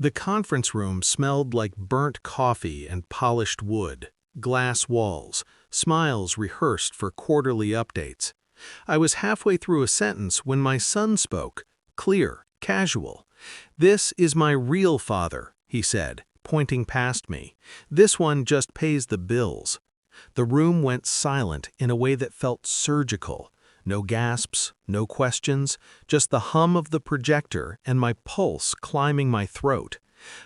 The conference room smelled like burnt coffee and polished wood, glass walls, smiles rehearsed for quarterly updates. I was halfway through a sentence when my son spoke, clear, casual. "This is my real father," he said, pointing past me. "This one just pays the bills." The room went silent in a way that felt surgical. No gasps, no questions, just the hum of the projector and my pulse climbing my throat.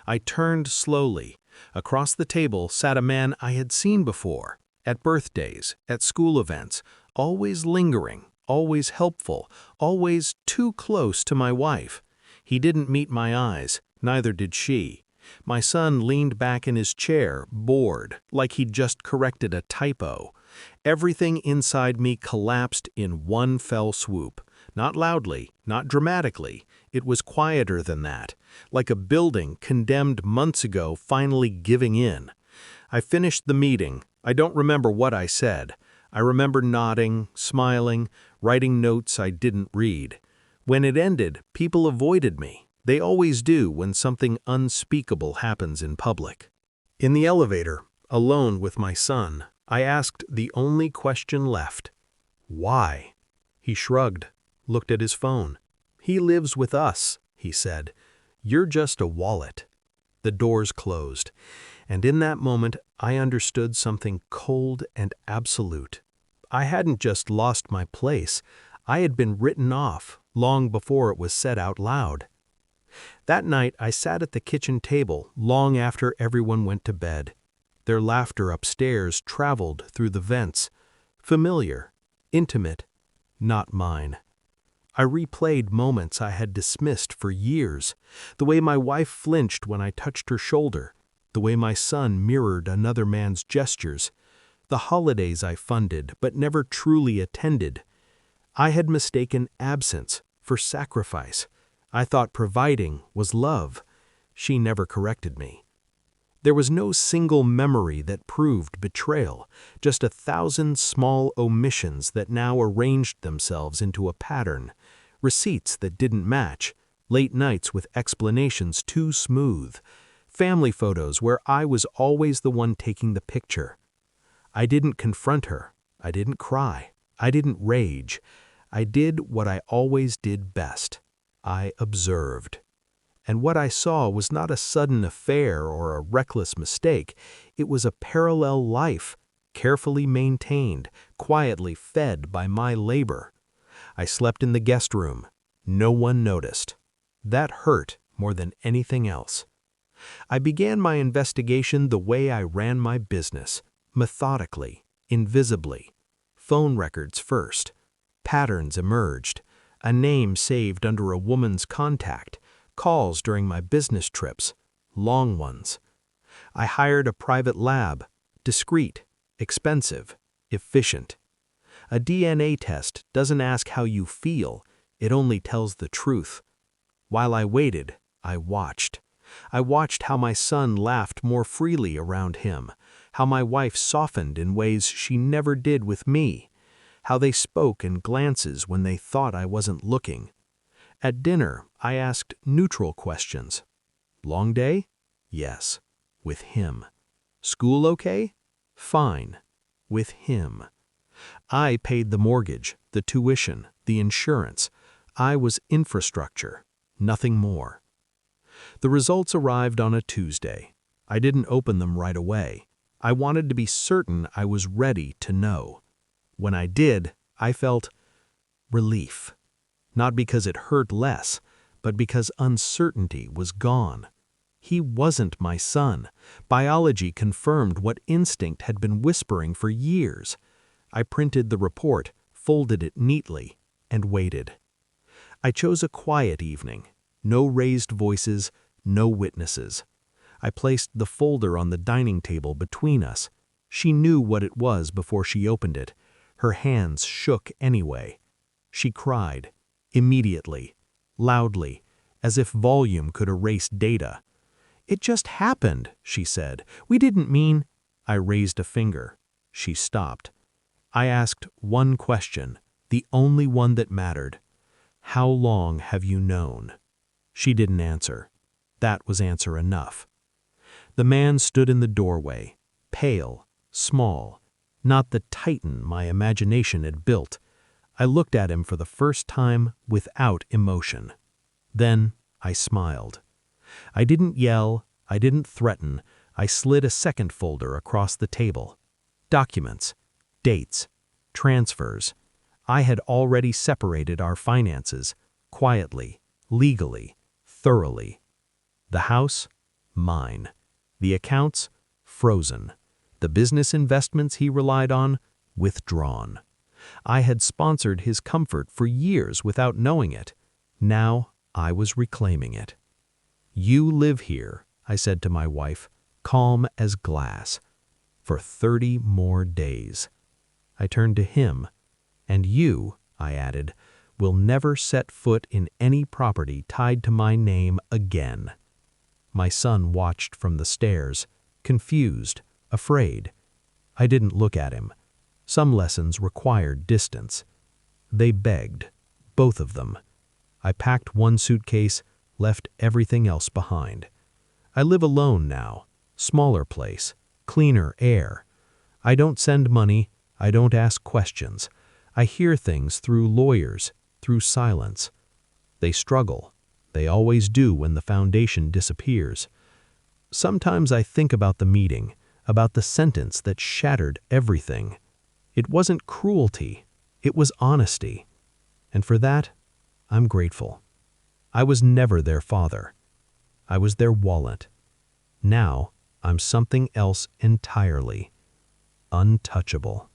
I turned slowly. Across the table sat a man I had seen before, at birthdays, at school events, always lingering, always helpful, always too close to my wife. He didn't meet my eyes, neither did she. My son leaned back in his chair, bored, like he'd just corrected a typo. Everything inside me collapsed in one fell swoop. Not loudly, not dramatically. It was quieter than that, like a building condemned months ago finally giving in. I finished the meeting. I don't remember what I said. I remember nodding, smiling, writing notes I didn't read. When it ended, people avoided me. They always do when something unspeakable happens in public. In the elevator, alone with my son, I asked the only question left. Why? He shrugged, looked at his phone. "He lives with us," he said. "You're just a wallet." The doors closed, and in that moment I understood something cold and absolute. I hadn't just lost my place, I had been written off long before it was said out loud. That night I sat at the kitchen table long after everyone went to bed. Their laughter upstairs traveled through the vents. Familiar, intimate, not mine. I replayed moments I had dismissed for years. The way my wife flinched when I touched her shoulder. The way my son mirrored another man's gestures. The holidays I funded but never truly attended. I had mistaken absence for sacrifice. I thought providing was love. She never corrected me. There was no single memory that proved betrayal, just 1,000 small omissions that now arranged themselves into a pattern, receipts that didn't match, late nights with explanations too smooth, family photos where I was always the one taking the picture. I didn't confront her. I didn't cry. I didn't rage. I did what I always did best. I observed. And what I saw was not a sudden affair or a reckless mistake. It was a parallel life, carefully maintained, quietly fed by my labor. I slept in the guest room. No one noticed. That hurt more than anything else. I began my investigation the way I ran my business, methodically, invisibly. Phone records first. Patterns emerged. A name saved under a woman's contact, calls during my business trips, long ones. I hired a private lab, discreet, expensive, efficient. A DNA test doesn't ask how you feel, it only tells the truth. While I waited, I watched. I watched how my son laughed more freely around him, how my wife softened in ways she never did with me, how they spoke in glances when they thought I wasn't looking. At dinner, I asked neutral questions. Long day? Yes. With him. School okay? Fine. With him. I paid the mortgage, the tuition, the insurance. I was infrastructure, nothing more. The results arrived on a Tuesday. I didn't open them right away. I wanted to be certain I was ready to know. When I did, I felt relief. Not because it hurt less, but because uncertainty was gone. He wasn't my son. Biology confirmed what instinct had been whispering for years. I printed the report, folded it neatly, and waited. I chose a quiet evening. No raised voices, no witnesses. I placed the folder on the dining table between us. She knew what it was before she opened it. Her hands shook anyway. She cried, immediately, loudly, as if volume could erase data. "It just happened," she said. "We didn't mean—" I raised a finger. She stopped. I asked one question, the only one that mattered. "How long have you known?" She didn't answer. that was answer enough. The man stood in the doorway, pale, small, not the titan my imagination had built. I looked at him for the first time without emotion. Then I smiled. I didn't yell, I didn't threaten, I slid a second folder across the table. Documents, dates, transfers. I had already separated our finances, quietly, legally, thoroughly. The house, mine. The accounts, frozen. The business investments he relied on, withdrawn. I had sponsored his comfort for years without knowing it. Now I was reclaiming it. "You live here," I said to my wife, calm as glass, "for 30 more days." I turned to him. "And you," I added, "will never set foot in any property tied to my name again." My son watched from the stairs, confused, afraid. I didn't look at him. Some lessons required distance. They begged, both of them. I packed one suitcase, left everything else behind. I live alone now, smaller place, cleaner air. I don't send money, I don't ask questions. I hear things through lawyers, through silence. They struggle. They always do when the foundation disappears. Sometimes I think about the meeting, about the sentence that shattered everything. It wasn't cruelty, it was honesty. And for that, I'm grateful. I was never their father. I was their wallet. Now, I'm something else entirely. Untouchable.